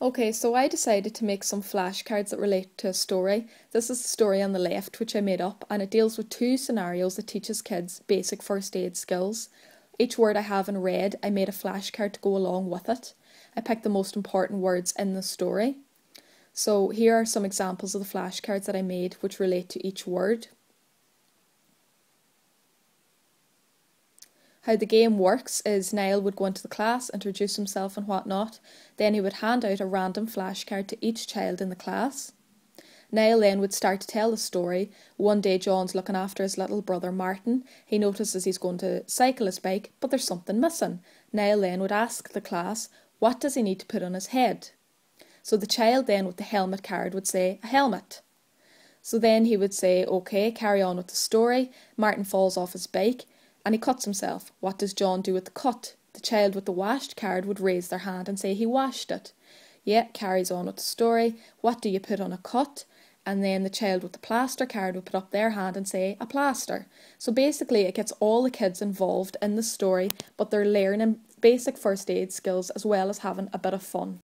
Okay, so I decided to make some flashcards that relate to a story. This is the story on the left, which I made up, and it deals with two scenarios that teaches kids basic first aid skills. Each word I have in red, I made a flashcard to go along with it. I picked the most important words in the story. So here are some examples of the flashcards that I made which relate to each word. How the game works is Niall would go into the class, introduce himself and whatnot, then he would hand out a random flashcard to each child in the class. Niall then would start to tell the story. One day John's looking after his little brother Martin. He notices he's going to cycle his bike, but there's something missing. Niall then would ask the class, what does he need to put on his head? So the child then with the helmet card would say, a helmet. So then he would say, okay, carry on with the story. Martin falls off his bike and he cuts himself. What does John do with the cut? The child with the washed card would raise their hand and say he washed it. Yeah, carries on with the story. What do you put on a cut? And then the child with the plaster card would put up their hand and say a plaster. So basically it gets all the kids involved in the story, but they're learning basic first aid skills as well as having a bit of fun.